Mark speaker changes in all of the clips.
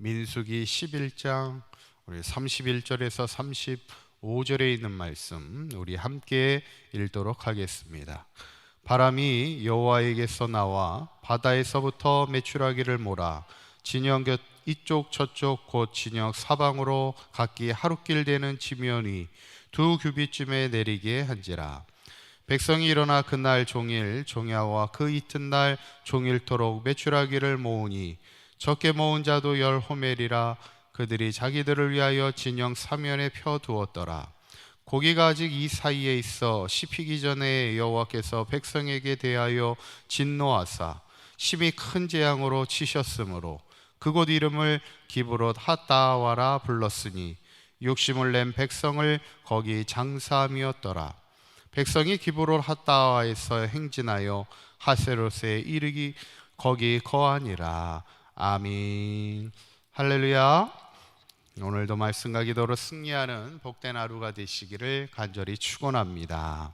Speaker 1: 민수기 11장 우리 31절에서 35절에 있는 말씀 우리 함께 읽도록 하겠습니다. 바람이 여호와에게서 나와 바다에서부터 메추라기를 몰아 진영 곁 이쪽 저쪽 곧 진영 사방으로 각기 하루길 되는 지면이 2규빗쯤에 내리게 한지라. 백성이 일어나 그날 종일 종야와 그 이튿날 종일토록 메추라기를 모으니 적게 모은 자도 10호멜이라. 그들이 자기들을 위하여 진영 사면에 펴두었더라. 고기가 아직 이 사이에 있어 씹히기 전에 여호와께서 백성에게 대하여 진노하사 심히 큰 재앙으로 치셨으므로 그곳 이름을 기브롯 핫다와라 불렀으니 욕심을 낸 백성을 거기 장사함이었더라. 백성이 기브롯 핫다와에서 행진하여 하세롯에 이르기 거기 거하니라. 아멘. 할렐루야. 오늘도 말씀과 기도로 승리하는 복된 하루가 되시기를 간절히 축원합니다.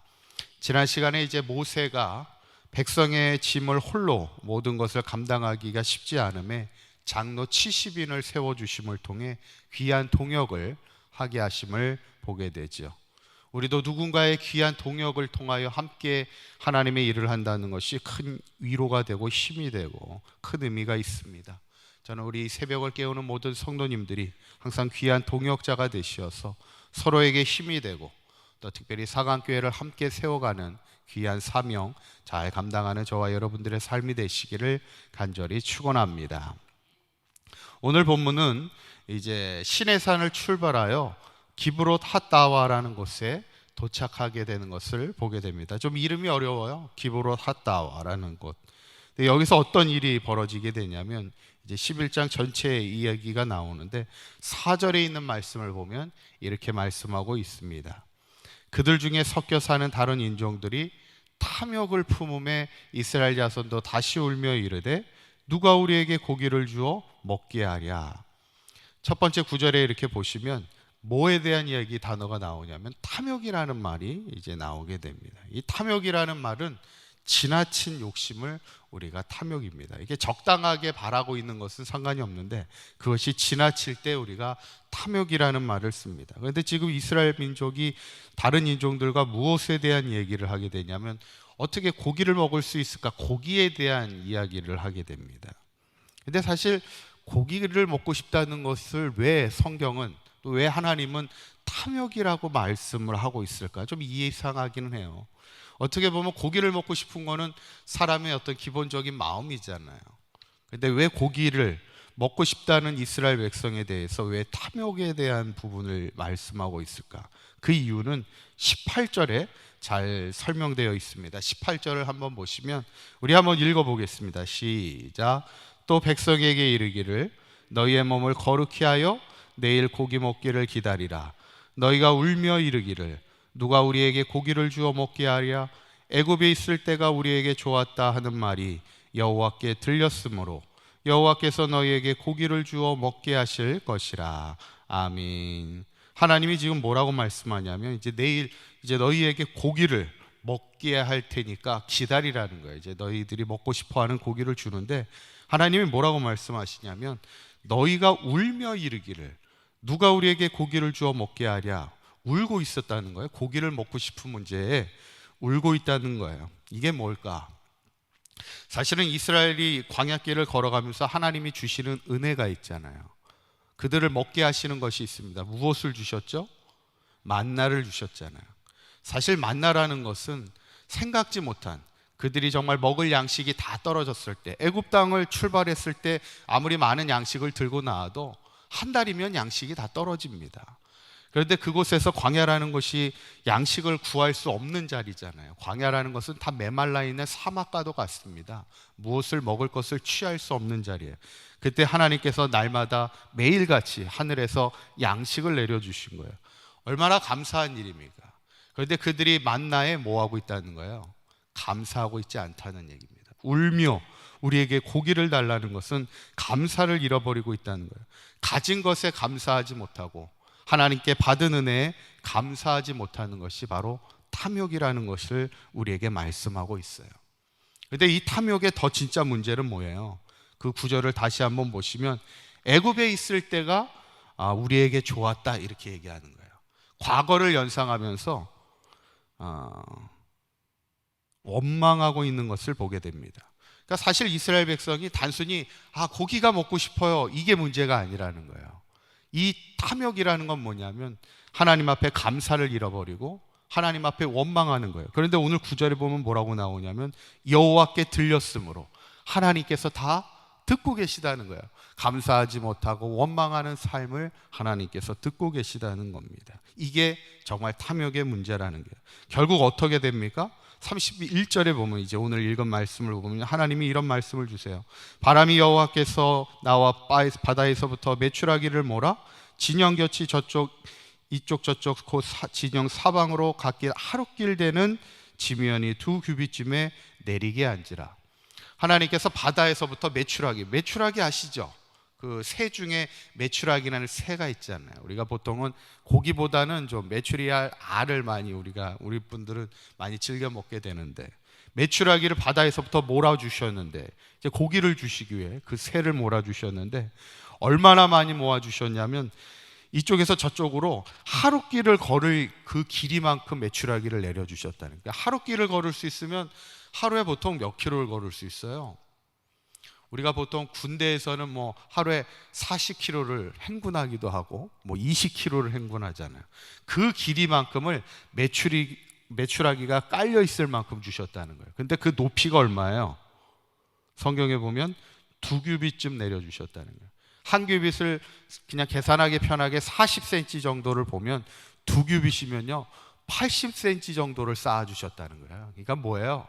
Speaker 1: 지난 시간에 이제 모세가 백성의 짐을 홀로 모든 것을 감당하기가 쉽지 않음에 장로 70인을 세워주심을 통해 귀한 동역을 하게 하심을 보게 되죠. 우리도 누군가의 귀한 동역을 통하여 함께 하나님의 일을 한다는 것이 큰 위로가 되고 힘이 되고 큰 의미가 있습니다. 저는 우리 새벽을 깨우는 모든 성도님들이 항상 귀한 동역자가 되시어서 서로에게 힘이 되고 또 특별히 사강교회를 함께 세워가는 귀한 사명 잘 감당하는 저와 여러분들의 삶이 되시기를 간절히 축원합니다. 오늘 본문은 이제 시내산을 출발하여 기브롯 핫다와라는 곳에 도착하게 되는 것을 보게 됩니다. 좀 이름이 어려워요. 기브롯 핫다와라는 곳. 근데 여기서 어떤 일이 벌어지게 되냐면 이제 11장 전체의 이야기가 나오는데 4절에 있는 말씀을 보면 이렇게 말씀하고 있습니다. 그들 중에 섞여 사는 다른 인종들이 탐욕을 품음에 이스라엘 자손도 다시 울며 이르되 누가 우리에게 고기를 주어 먹게 하랴. 첫 번째 구절에 이렇게 보시면 뭐에 대한 이야기 단어가 나오냐면 탐욕이라는 말이 이제 나오게 됩니다. 이 탐욕이라는 말은 지나친 욕심을 우리가 탐욕입니다. 이게 적당하게 바라고 있는 것은 상관이 없는데 그것이 지나칠 때 우리가 탐욕이라는 말을 씁니다. 그런데 지금 이스라엘 민족이 다른 인종들과 무엇에 대한 얘기를 하게 되냐면 어떻게 고기를 먹을 수 있을까? 고기에 대한 이야기를 하게 됩니다. 근데 사실 고기를 먹고 싶다는 것을 왜 성경은 또 왜 하나님은 탐욕이라고 말씀을 하고 있을까? 좀 이해상하기는 해요. 어떻게 보면 고기를 먹고 싶은 거는 사람의 어떤 기본적인 마음이잖아요. 근데 왜 고기를 먹고 싶다는 이스라엘 백성에 대해서 왜 탐욕에 대한 부분을 말씀하고 있을까? 그 이유는 18절에 잘 설명되어 있습니다. 18절을 한번 보시면 우리 한번 읽어보겠습니다. 시작. 또 백성에게 이르기를 너희의 몸을 거룩히 하여 내일 고기 먹기를 기다리라. 너희가 울며 이르기를 누가 우리에게 고기를 주어 먹게 하랴. 애굽에 있을 때가 우리에게 좋았다 하는 말이 여호와께 들렸으므로 여호와께서 너희에게 고기를 주어 먹게 하실 것이라. 아멘. 하나님이 지금 뭐라고 말씀하냐면 이제 내일 이제 너희에게 고기를 먹게 할 테니까 기다리라는 거예요. 이제 너희들이 먹고 싶어하는 고기를 주는데 하나님이 뭐라고 말씀하시냐면 너희가 울며 이르기를 누가 우리에게 고기를 주어 먹게 하랴. 울고 있었다는 거예요. 고기를 먹고 싶은 문제에 울고 있다는 거예요. 이게 뭘까? 사실은 이스라엘이 광야길을 걸어가면서 하나님이 주시는 은혜가 있잖아요. 그들을 먹게 하시는 것이 있습니다. 무엇을 주셨죠? 만나를 주셨잖아요. 사실 만나라는 것은 생각지 못한 그들이 정말 먹을 양식이 다 떨어졌을 때 애굽 땅을 출발했을 때 아무리 많은 양식을 들고 나와도 한 달이면 양식이 다 떨어집니다. 그런데 그곳에서 광야라는 것이 양식을 구할 수 없는 자리잖아요. 광야라는 것은 다 메말라 있는 사막과도 같습니다. 무엇을 먹을 것을 취할 수 없는 자리예요. 그때 하나님께서 날마다 매일같이 하늘에서 양식을 내려주신 거예요. 얼마나 감사한 일입니까? 그런데 그들이 만나에 뭐하고 있다는 거예요? 감사하고 있지 않다는 얘기입니다. 울며 우리에게 고기를 달라는 것은 감사를 잃어버리고 있다는 거예요. 가진 것에 감사하지 못하고 하나님께 받은 은혜에 감사하지 못하는 것이 바로 탐욕이라는 것을 우리에게 말씀하고 있어요. 그런데 이 탐욕의 더 진짜 문제는 뭐예요? 그 구절을 다시 한번 보시면 애굽에 있을 때가 우리에게 좋았다 이렇게 얘기하는 거예요. 과거를 연상하면서 원망하고 있는 것을 보게 됩니다. 그러니까 사실 이스라엘 백성이 단순히 고기가 먹고 싶어요 이게 문제가 아니라는 거예요. 이 탐욕이라는 건 뭐냐면 하나님 앞에 감사를 잃어버리고 하나님 앞에 원망하는 거예요. 그런데 오늘 9절에 보면 뭐라고 나오냐면 여호와께 들렸으므로 하나님께서 다 듣고 계시다는 거예요. 감사하지 못하고 원망하는 삶을 하나님께서 듣고 계시다는 겁니다. 이게 정말 탐욕의 문제라는 거예요. 결국 어떻게 됩니까? 31절에 보면 이제 오늘 읽은 말씀을 보면 하나님이 이런 말씀을 주세요. 바람이 여호와께서 나와 바다에서부터 메추라기를 몰아 진영곁이 저쪽 이쪽 저쪽 곧 진영 사방으로 각길 하룻길 되는 지면이 2규빗쯤에 내리게 한지라. 하나님께서 바다에서부터 메추라기 아시죠? 그 새 중에 메추라기라는 새가 있잖아요. 우리가 보통은 고기보다는 좀 메추리알 알을 많이 우리 분들은 많이 즐겨 먹게 되는데 메추라기를 바다에서부터 몰아주셨는데 이제 고기를 주시기 위해 그 새를 몰아주셨는데 얼마나 많이 모아주셨냐면 이쪽에서 저쪽으로 하룻길을 걸을 그 길이만큼 메추라기를 내려주셨다는 거예요. 하룻길을 걸을 수 있으면 하루에 보통 몇 킬로를 걸을 수 있어요? 우리가 보통 군대에서는 뭐 하루에 40km를 행군하기도 하고 뭐 20km를 행군하잖아요. 그 길이만큼을 메추라기가 깔려 있을 만큼 주셨다는 거예요. 근데 그 높이가 얼마예요? 성경에 보면 2규빗쯤 내려주셨다는 거예요. 한 규빗을 그냥 계산하기 편하게 40cm 정도를 보면 2규빗이면요 80cm 정도를 쌓아주셨다는 거예요. 그러니까 뭐예요?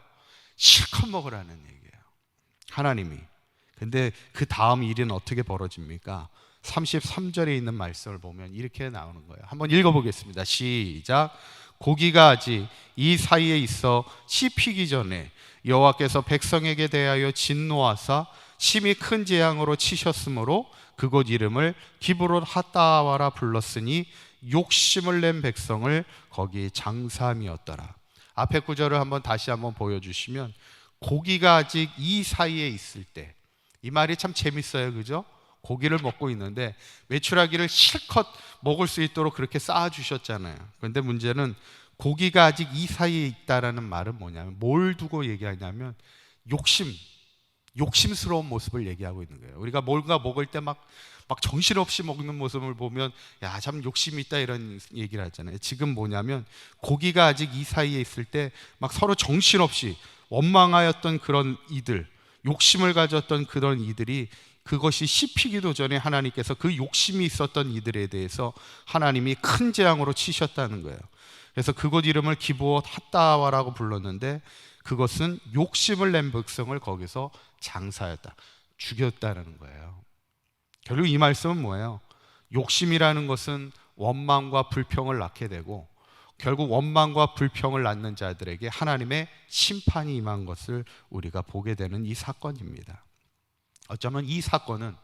Speaker 1: 실컷 먹으라는 얘기예요, 하나님이. 근데 그 다음 일은 어떻게 벌어집니까? 33절에 있는 말씀을 보면 이렇게 나오는 거예요. 한번 읽어보겠습니다. 시작. 고기가 아직 이 사이에 있어 씨 피기 전에 여호와께서 백성에게 대하여 진노하사 심히 큰 재앙으로 치셨으므로 그곳 이름을 기브롯 핫다와라 불렀으니 욕심을 낸 백성을 거기 장사함이었더라. 앞에 구절을 다시 한번 보여주시면 고기가 아직 이 사이에 있을 때, 이 말이 참 재밌어요, 그죠? 고기를 먹고 있는데 메추라기를 실컷 먹을 수 있도록 그렇게 쌓아주셨잖아요. 그런데 문제는 고기가 아직 이 사이에 있다라는 말은 뭐냐면 뭘 두고 얘기하냐면 욕심스러운 모습을 얘기하고 있는 거예요. 우리가 뭔가 먹을 때 막 정신없이 먹는 모습을 보면 야, 참 욕심이 있다 이런 얘기를 하잖아요. 지금 뭐냐면 고기가 아직 이 사이에 있을 때 막 서로 정신없이 원망하였던 그런 이들, 욕심을 가졌던 그런 이들이 그것이 씹히기도 전에 하나님께서 그 욕심이 있었던 이들에 대해서 하나님이 큰 재앙으로 치셨다는 거예요. 그래서 그곳 이름을 기브롯 핫다와라고 불렀는데 그것은 욕심을 낸 백성을 거기서 장사했다, 죽였다는 거예요. 결국 이 말씀은 뭐예요? 욕심이라는 것은 원망과 불평을 낳게 되고 결국 원망과 불평을 낳는 자들에게 하나님의 심판이 임한 것을 우리가 보게 되는 이 사건입니다. 어쩌면 이 사건은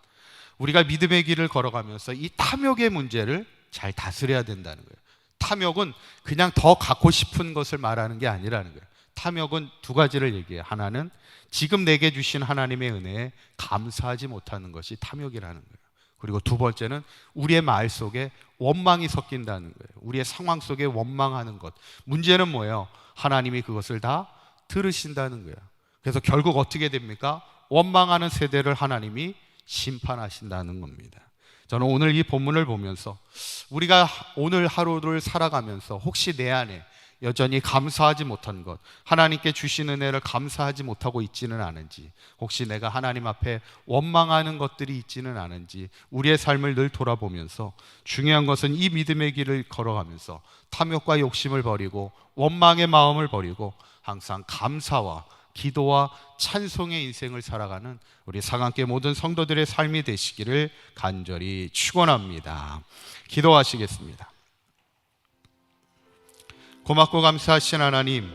Speaker 1: 우리가 믿음의 길을 걸어가면서 이 탐욕의 문제를 잘 다스려야 된다는 거예요. 탐욕은 그냥 더 갖고 싶은 것을 말하는 게 아니라는 거예요. 탐욕은 두 가지를 얘기해요. 하나는 지금 내게 주신 하나님의 은혜에 감사하지 못하는 것이 탐욕이라는 거예요. 그리고 두 번째는 우리의 말 속에 원망이 섞인다는 거예요. 우리의 상황 속에 원망하는 것. 문제는 뭐예요? 하나님이 그것을 다 들으신다는 거예요. 그래서 결국 어떻게 됩니까? 원망하는 세대를 하나님이 심판하신다는 겁니다. 저는 오늘 이 본문을 보면서 우리가 오늘 하루를 살아가면서 혹시 내 안에 여전히 감사하지 못한 것, 하나님께 주신 은혜를 감사하지 못하고 있지는 않은지, 혹시 내가 하나님 앞에 원망하는 것들이 있지는 않은지 우리의 삶을 늘 돌아보면서 중요한 것은 이 믿음의 길을 걸어가면서 탐욕과 욕심을 버리고 원망의 마음을 버리고 항상 감사와 기도와 찬송의 인생을 살아가는 우리 상한교 모든 성도들의 삶이 되시기를 간절히 축원합니다. 기도하시겠습니다. 고맙고 감사하신 하나님,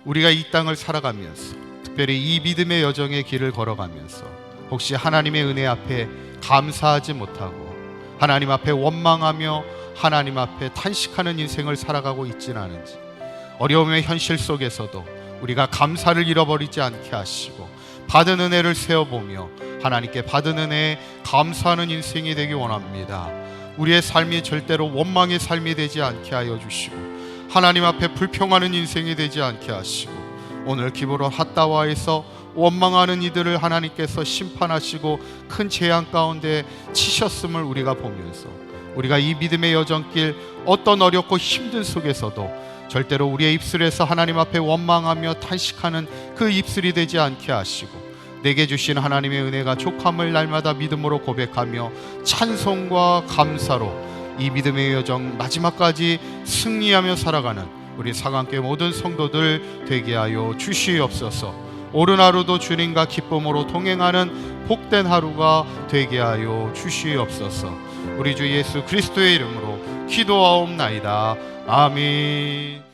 Speaker 1: 우리가 이 땅을 살아가면서 특별히 이 믿음의 여정의 길을 걸어가면서 혹시 하나님의 은혜 앞에 감사하지 못하고 하나님 앞에 원망하며 하나님 앞에 탄식하는 인생을 살아가고 있지는 않은지, 어려움의 현실 속에서도 우리가 감사를 잃어버리지 않게 하시고 받은 은혜를 세어보며 하나님께 받은 은혜에 감사하는 인생이 되기 원합니다. 우리의 삶이 절대로 원망의 삶이 되지 않게 하여 주시고 하나님 앞에 불평하는 인생이 되지 않게 하시고 오늘 기브론 핫다와에서 원망하는 이들을 하나님께서 심판하시고 큰 재앙 가운데 치셨음을 우리가 보면서 우리가 이 믿음의 여정길 어떤 어렵고 힘든 속에서도 절대로 우리의 입술에서 하나님 앞에 원망하며 탄식하는 그 입술이 되지 않게 하시고 내게 주신 하나님의 은혜가 족함을 날마다 믿음으로 고백하며 찬송과 감사로 이 믿음의 여정 마지막까지 승리하며 살아가는 우리 사강교회 모든 성도들 되게 하여 주시옵소서. 오른 하루도 주님과 기쁨으로 동행하는 복된 하루가 되게 하여 주시옵소서. 우리 주 예수 그리스도의 이름으로 기도하옵나이다. 아멘.